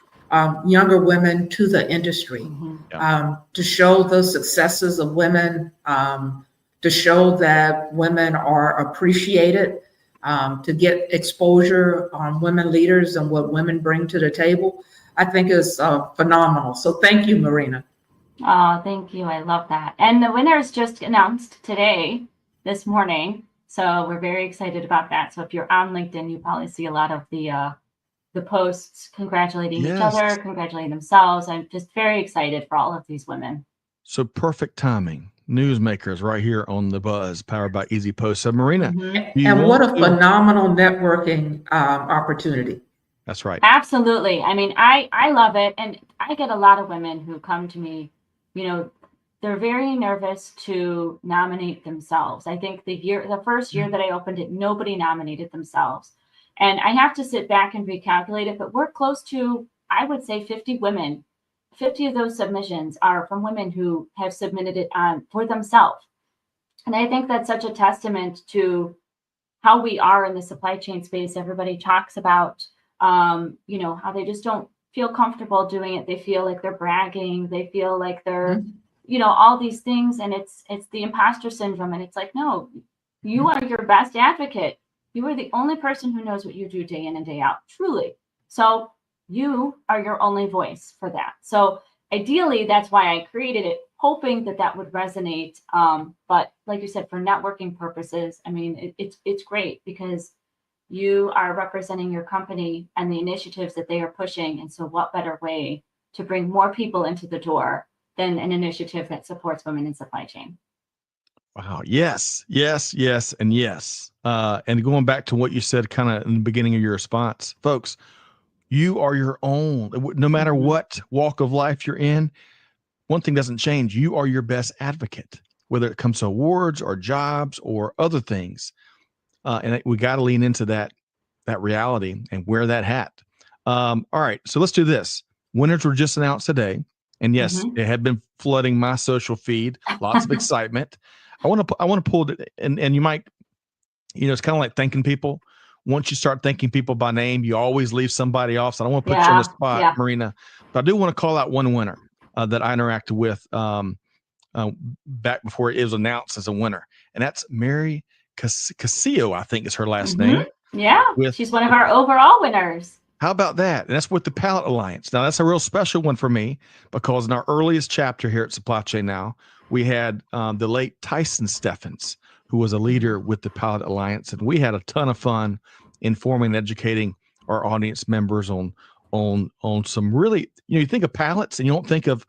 younger women to the industry, to show the successes of women, to show that women are appreciated, to get exposure on women leaders and what women bring to the table, I think is phenomenal. So thank you, Marina. Oh, thank you. I love that. And the winners just announced today, this morning. So we're very excited about that. So if you're on LinkedIn, you probably see a lot of the posts congratulating each other, congratulating themselves. I'm just very excited for all of these women. So perfect timing. Newsmakers right here on the Buzz, powered by EasyPost. So Marina, and what a phenomenal networking opportunity. That's right. Absolutely. I mean, I love it. And I get a lot of women who come to me, they're very nervous to nominate themselves. I think the first year that I opened it, nobody nominated themselves. And I have to sit back and recalculate it, but we're close to, I would say, 50 women. 50 of those submissions are from women who have submitted it for themselves. And I think that's such a testament to how we are in the supply chain space. Everybody talks about, how they just don't feel comfortable doing it. They feel like they're bragging. They feel like they're, all these things. And it's the imposter syndrome. And it's like, no, you are your best advocate. You are the only person who knows what you do day in and day out, truly. So you are your only voice for that. So ideally, that's why I created it, hoping that would resonate. But like you said, for networking purposes, I mean, it's great because you are representing your company and the initiatives that they are pushing. And so what better way to bring more people into the door than an initiative that supports women in supply chain? Wow. Yes, yes, yes, and yes. And going back to what you said kind of in the beginning of your response, folks, you are your own. No matter what walk of life you're in, one thing doesn't change. You are your best advocate, whether it comes to awards or jobs or other things. And we got to lean into that reality and wear that hat. All right, so let's do this. Winners were just announced today. And yes, it had been flooding my social feed. Lots of excitement. I want to pull it, and you might, it's kind of like thanking people. Once you start thanking people by name, you always leave somebody off. So I don't want to put you on the spot, Marina, but I do want to call out one winner that I interacted with back before it was announced as a winner, and that's Mary Casillo, I think is her last name. Yeah, she's one of our overall winners. How about that? And that's with the Pallet Alliance. Now, that's a real special one for me because in our earliest chapter here at Supply Chain Now, we had the late Tyson Steffens, who was a leader with the Pallet Alliance. And we had a ton of fun informing and educating our audience members on some really, you think of pallets and you don't think of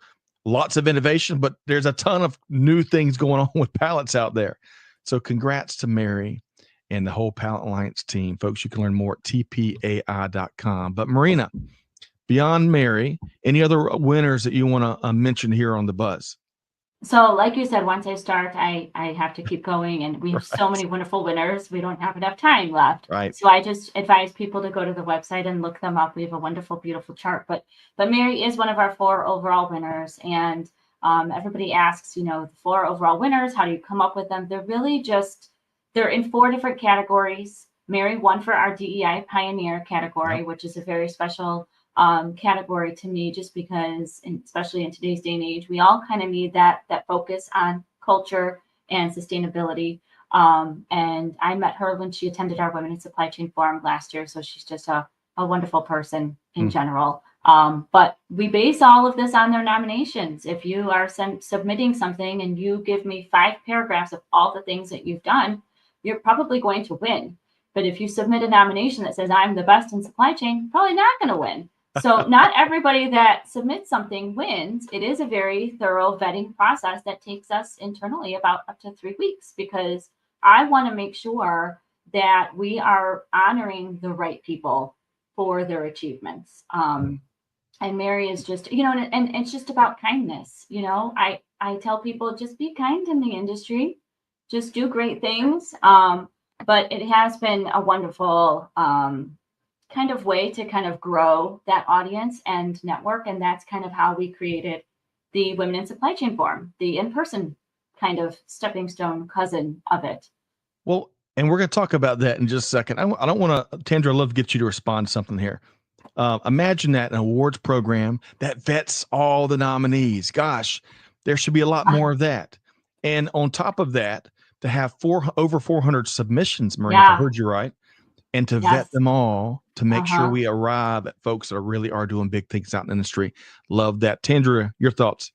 lots of innovation, but there's a ton of new things going on with pallets out there. So congrats to Mary and the whole Pallet Alliance team. Folks, you can learn more at tpai.com. But Marina, beyond Mary, any other winners that you want to mention here on the Buzz? So like you said, once I start, I have to keep going, and we have so many wonderful winners. We don't have enough time left. Right. So I just advise people to go to the website and look them up. We have a wonderful, beautiful chart. But Mary is one of our 4 overall winners. And everybody asks, the 4 overall winners, how do you come up with them? They're really they're in 4 different categories. Mary won for our DEI Pioneer category, which is a very special category to me, just because, especially in today's day and age, we all kind of need that focus on culture and sustainability. And I met her when she attended our Women in Supply Chain Forum last year. So she's just a wonderful person in general. But we base all of this on their nominations. If you are submitting something and you give me 5 paragraphs of all the things that you've done, you're probably going to win. But if you submit a nomination that says I'm the best in supply chain, you're probably not going to win. So not everybody that submits something wins. It is a very thorough vetting process that takes us internally about up to 3 weeks, because I want to make sure that we are honoring the right people for their achievements. And Mary is just, and it's just about kindness. I tell people, just be kind in the industry, just do great things. But it has been a wonderful kind of way to kind of grow that audience and network. And that's kind of how we created the Women in Supply Chain Forum, the in-person kind of stepping stone cousin of it. Well, and we're going to talk about that in just a second. I don't want to, Tandreia, I'd love to get you to respond to something here. Imagine that, an awards program that vets all the nominees. Gosh, there should be a lot more of that. And on top of that, to have over 400 submissions, Marina, if I heard you right, and to vet them all to make sure we arrive at folks that really are doing big things out in the industry. Love that. Tandreia, your thoughts?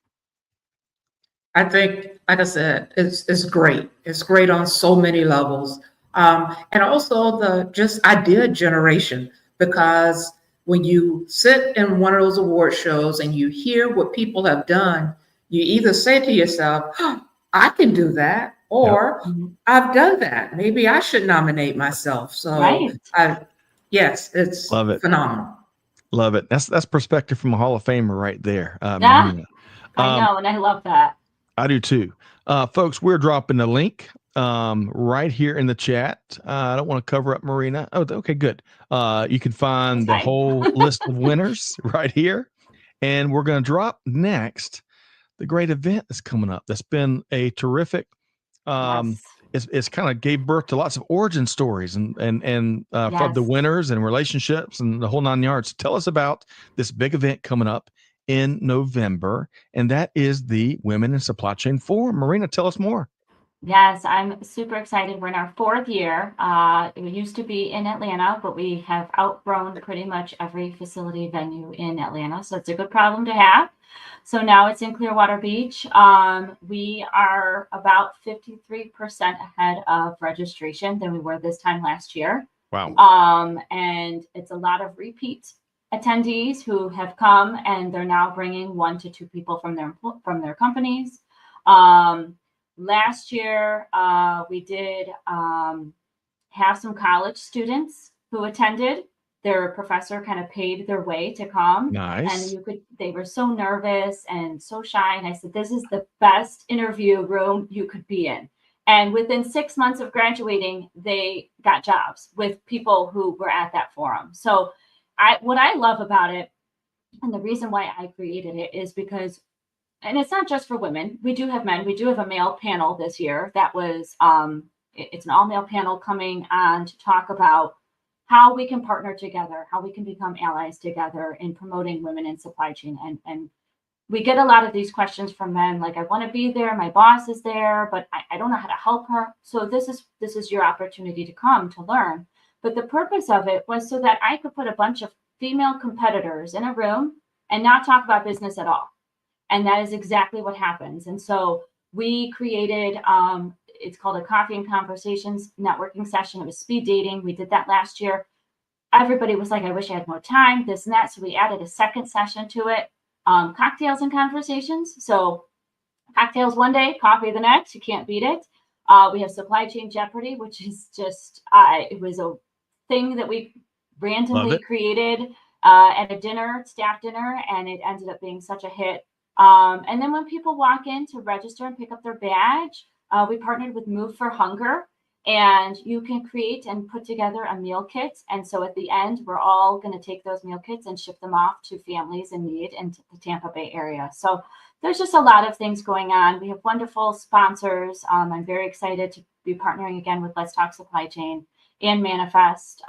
I think, like I said, it's great. It's great on so many levels. And also the just idea generation, because when you sit in one of those award shows and you hear what people have done, you either say to yourself, oh, I can do that, or I've done that. Maybe I should nominate myself. So yes, it's Love it. phenomenal. Love it. That's perspective from a Hall of Famer right there. Marina. I know, and I love that. I do too. Folks, we're dropping the link right here in the chat. I don't want to cover up Marina. Oh, okay, good. You can find the whole list of winners right here. And we're going to drop next the great event that's coming up. That's been a terrific, it's kind of gave birth to lots of origin stories and from the winners and relationships and the whole 9 yards. Tell us about this big event coming up in November, and that is the Women in Supply Chain Forum. Marina, tell us more. Yes, I'm super excited. We're in our 4th year. It used to be in Atlanta, but we have outgrown pretty much every facility venue in Atlanta, so it's a good problem to have. So now it's in Clearwater Beach. We are about 53% ahead of registration than we were this time last year. Wow. And it's a lot of repeat attendees who have come, and they're now bringing 1 to 2 people from their companies. Last year, we did have some college students who attended. Their professor kind of paid their way to come. Nice. And they were so nervous and so shy. And I said, this is the best interview room you could be in. And within 6 months of graduating, they got jobs with people who were at that forum. So what I love about it, and the reason why I created it, is because, and it's not just for women. We do have men. We do have a male panel this year. That was, it's an all-male panel coming on to talk about how we can partner together, how we can become allies together in promoting women in supply chain. And we get a lot of these questions from men, like, I want to be there, my boss is there, but I don't know how to help her. So this is your opportunity to come to learn. But the purpose of it was so that I could put a bunch of female competitors in a room and not talk about business at all. And that is exactly what happens. And so we created, it's called a Coffee and Conversations networking session. It was speed dating. We did that last year. Everybody was like, I wish I had more time, this and that. So we added a second session to it, cocktails and conversations. So cocktails one day, coffee the next. You can't beat it. We have Supply Chain Jeopardy, which is just, it was a thing that we randomly created at a dinner, staff dinner, and it ended up being such a hit. And then when people walk in to register and pick up their badge, we partnered with Move for Hunger, and you can create and put together a meal kit. And so at the end, we're all going to take those meal kits and ship them off to families in need in the Tampa Bay area. So there's just a lot of things going on. We have wonderful sponsors. I'm very excited to be partnering again with Let's Talk Supply Chain and Manifest.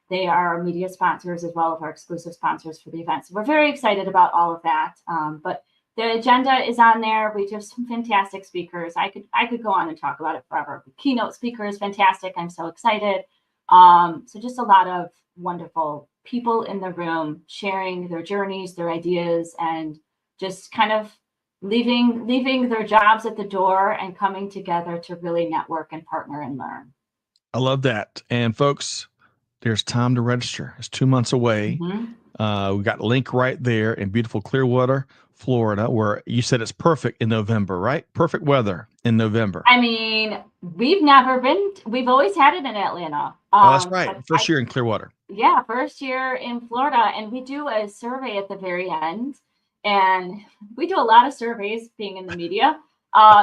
They are our media sponsors as well as our exclusive sponsors for the event. So we're very excited about all of that. But the agenda is on there. We have some fantastic speakers. I could go on and talk about it forever. The keynote speaker is fantastic. I'm so excited. So just a lot of wonderful people in the room sharing their journeys, their ideas, and just kind of leaving their jobs at the door and coming together to really network and partner and learn. I love that. And folks, there's time to register. It's 2 months away. We got a link right there in beautiful Clearwater, Florida, where you said it's perfect in November, right? Perfect weather in November. I mean, we've always had it in Atlanta. Oh, that's right. First year in Clearwater. Yeah, first year in Florida. And we do a survey at the very end. And we do a lot of surveys being in the media.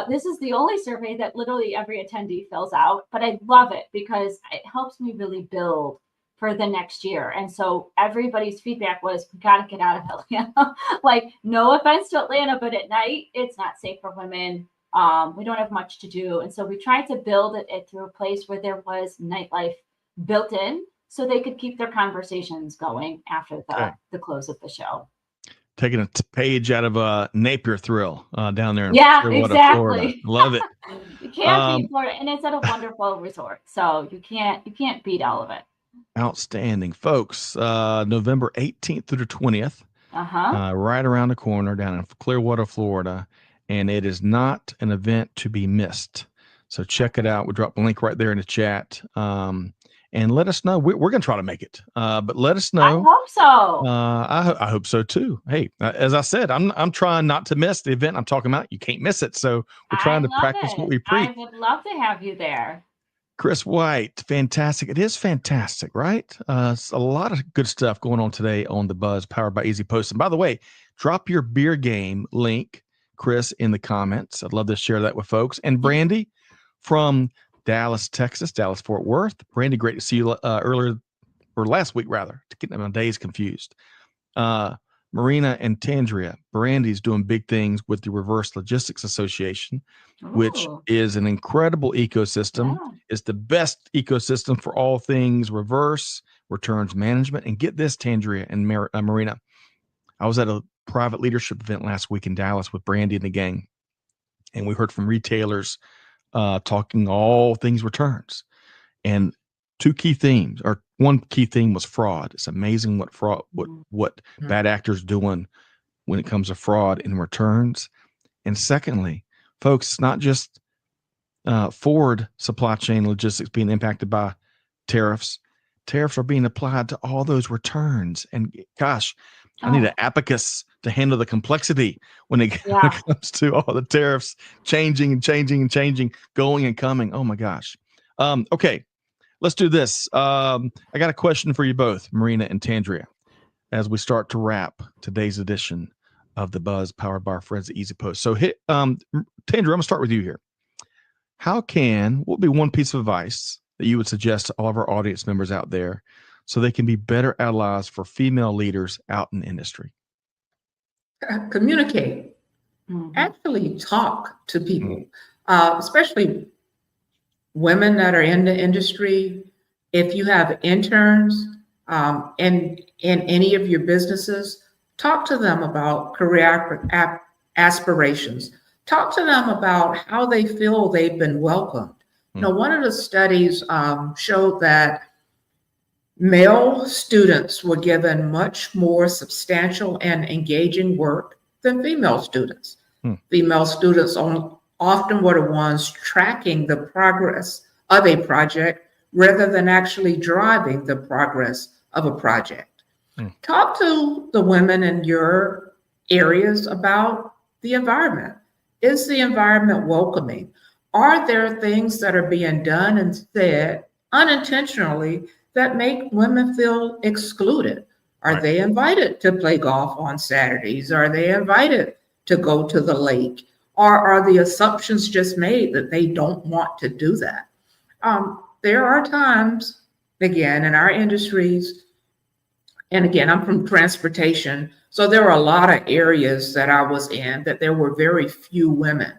This is the only survey that literally every attendee fills out. But I love it because it helps me really build for the next year. And so everybody's feedback was, we got to get out of Atlanta. Like, no offense to Atlanta, but at night, it's not safe for women. We don't have much to do. And so we tried to build it through a place where there was nightlife built in. so they could keep their conversations going after the close of the show. Taking a page out of Napier Thrill down there in Clearwater, Florida. Exactly. Love it. You can't beat Florida, and it's at a wonderful resort, so you can't beat all of it. Outstanding, folks. November 18th through the 20th, right around the corner down in Clearwater, Florida, and it is not an event to be missed. So check it out. We'll drop the link right there in the chat. And let us know. We're going to try to make it, but let us know. I hope so. I hope so too. Hey, as I said, I'm trying not to miss the event I'm talking about. You can't miss it, so we're trying to practice what we preach. I would love to have you there. Chris White, fantastic. It is fantastic, right? It's a lot of good stuff going on today on the Buzz, powered by EasyPost. And by the way, drop your beer game link, Chris, in the comments. I'd love to share that with folks. And Brandy from Dallas, Texas, Dallas, Fort Worth. Brandy, great to see you last week, rather, to get my days confused. Marina and Tandreia. Brandy's doing big things with the Reverse Logistics Association, which is an incredible ecosystem. Yeah. It's the best ecosystem for all things reverse returns management. And get this, Tandreia and Marina. I was at a private leadership event last week in Dallas with Brandy and the gang, and we heard from retailers talking all things returns, and one key theme was fraud. It's amazing what bad actors doing when it comes to fraud and returns. And secondly, folks, it's not just forward supply chain logistics being impacted by tariffs. Tariffs are being applied to all those returns. And gosh, I need an abacus to handle the complexity when it comes to all the tariffs changing, going and coming. Oh my gosh. Okay, let's do this. I got a question for you both, Marina and Tandreia, as we start to wrap today's edition of the Buzz, powered by our friends at EasyPost. So Tandreia, I'm gonna start with you here. What would be one piece of advice that you would suggest to all of our audience members out there so they can be better allies for female leaders out in industry? Communicate. Actually talk to people, especially women that are in the industry. If you have interns in any of your businesses, talk to them about career aspirations. Talk to them about how they feel they've been welcomed. You know, one of the studies showed that male students were given much more substantial and engaging work than female students. Female students often were the ones tracking the progress of a project rather than actually driving the progress of a project. Talk to the women in your areas about the environment. Is the environment welcoming? Are there things that are being done and said unintentionally that make women feel excluded? Are they invited to play golf on Saturdays? Are they invited to go to the lake? Or are the assumptions just made that they don't want to do that? There are times, again, in our industries, and again, I'm from transportation, so there were a lot of areas that I was in that there were very few women,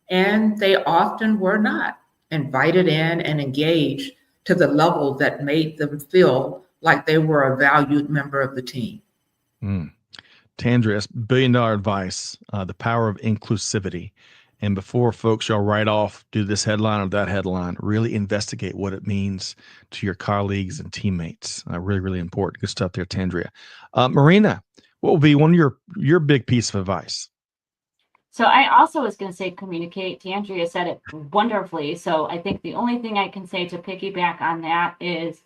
and they often were not invited in and engaged to the level that made them feel like they were a valued member of the team. Tandreia, $1 billion advice, the power of inclusivity. And before folks y'all write off, do this headline or that headline, really investigate what it means to your colleagues and teammates. Really, really important. Good stuff there, Tandreia. Marina, what will be one of your big piece of advice? So I also was going to say communicate. Tandreia said it wonderfully. So I think the only thing I can say to piggyback on that is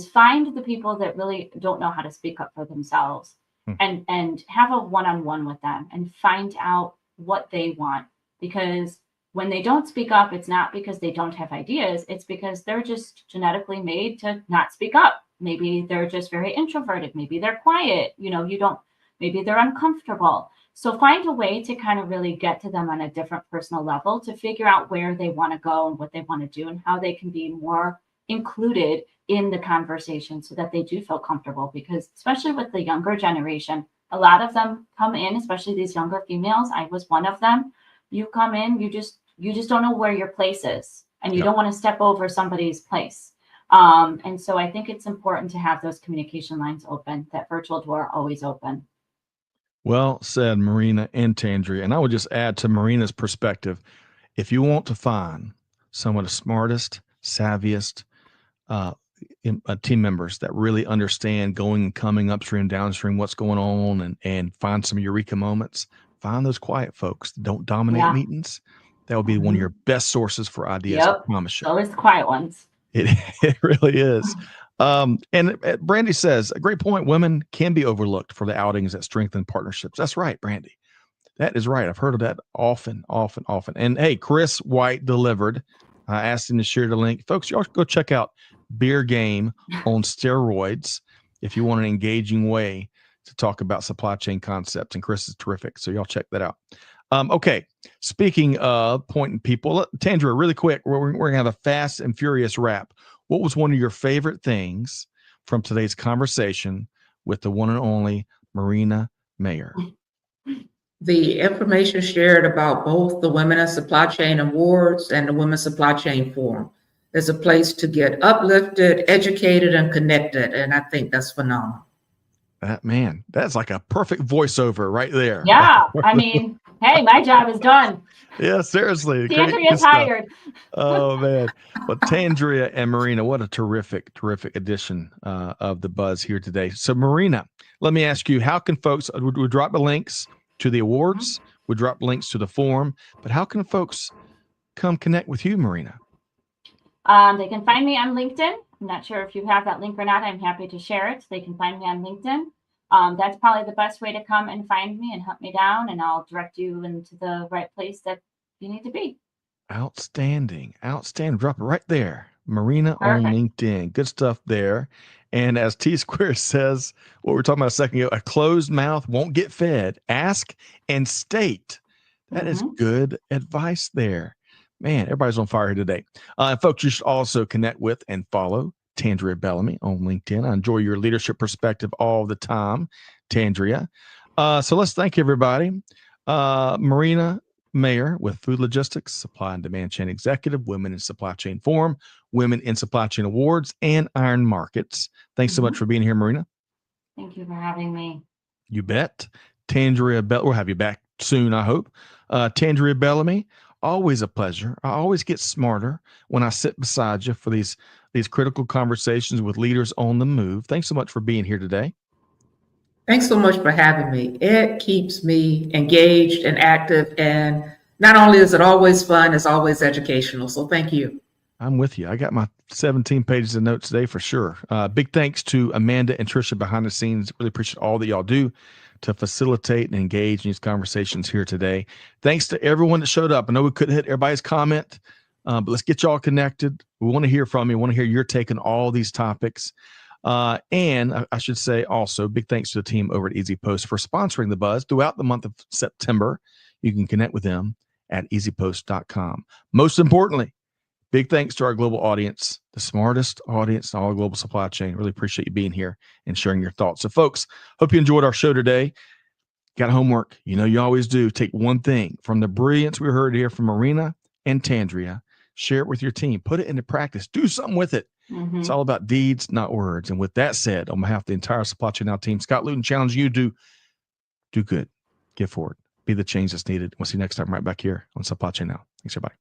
find the people that really don't know how to speak up for themselves and have a one-on-one with them and find out what they want. Because when they don't speak up, it's not because they don't have ideas. It's because they're just genetically made to not speak up. Maybe they're just very introverted. Maybe they're quiet. Maybe they're uncomfortable. So find a way to kind of really get to them on a different personal level to figure out where they want to go and what they want to do and how they can be more included in the conversation so that they do feel comfortable. Because especially with the younger generation, a lot of them come in, especially these younger females. I was one of them. You come in, you just don't know where your place is, and you don't want to step over somebody's place. And so I think it's important to have those communication lines open, that virtual door always open. Well said, Marina and Tandreia. And I would just add to Marina's perspective, if you want to find some of the smartest, savviest team members that really understand going and coming upstream, downstream, what's going on, and find some eureka moments, find those quiet folks that don't dominate meetings. That will be one of your best sources for ideas. I promise you. Always the quiet ones. It really is. And Brandy says, a great point. Women can be overlooked for the outings that strengthen partnerships. That's right, Brandy. That is right. I've heard of that often. And hey, Chris White delivered. I asked him to share the link. Folks, y'all go check out Beer Game on Steroids if you want an engaging way to talk about supply chain concepts. And Chris is terrific. So y'all check that out. Okay. Speaking of pointing people, Tandreia, really quick, we're going to have a fast and furious wrap. What was one of your favorite things from today's conversation with the one and only Marina Mayer? The information shared about both the Women in Supply Chain Awards and the Women's Supply Chain Forum. There's a place to get uplifted, educated, and connected. And I think that's phenomenal. That's like a perfect voiceover right there. Yeah. I mean, hey, my job is done. Yeah, seriously. Tandreia's hired. Oh, man. Well, Tandreia and Marina, what a terrific edition of the Buzz here today. So, Marina, let me ask you, how can folks, we drop the links to the awards, we drop links to the forum, but how can folks come connect with you, Marina? They can find me on LinkedIn. I'm not sure if you have that link or not. I'm happy to share it. They can find me on LinkedIn. That's probably the best way to come and find me and hunt me down, and I'll direct you into the right place that you need to be. Outstanding. Drop it right there. Marina on LinkedIn. Good stuff there. And as T Square says, what we were talking about a second ago, a closed mouth won't get fed. Ask and state. That is good advice there. Man, everybody's on fire here today. Folks, you should also connect with and follow Tandreia Bellamy on LinkedIn. I enjoy your leadership perspective all the time, Tandreia. So let's thank everybody. Marina Mayer with Food Logistics, Supply and Demand Chain Executive, Women in Supply Chain Forum, Women in Supply Chain Awards, and Iron Markets. Thanks so much for being here, Marina. Thank you for having me. You bet. Tandreia Bellamy, we'll have you back soon, I hope. Tandreia Bellamy, always a pleasure. I always get smarter when I sit beside you for these critical conversations with leaders on the move. Thanks so much for being here today. Thanks so much for having me. It keeps me engaged and active. And not only is it always fun, it's always educational. So thank you. I'm with you. I got my 17 pages of notes today for sure. Big thanks to Amanda and Tricia behind the scenes. Really appreciate all that y'all do to facilitate and engage in these conversations here today. Thanks to everyone that showed up. I know we couldn't hit everybody's comment, but let's get y'all connected. We want to hear from you. We want to hear your take on all these topics. And I should say also, big thanks to the team over at EasyPost for sponsoring the Buzz throughout the month of September. You can connect with them at easypost.com. Most importantly, big thanks to our global audience, the smartest audience in all of global supply chain. Really appreciate you being here and sharing your thoughts. So, folks, hope you enjoyed our show today. Got homework. You know you always do. Take one thing from the brilliance we heard here from Marina and Tandreia. Share it with your team. Put it into practice. Do something with it. It's all about deeds, not words. And with that said, on behalf of the entire Supply Chain Now team, Scott Luton challenge you to do good, give forward, be the change that's needed. We'll see you next time right back here on Supply Chain Now. Thanks, everybody.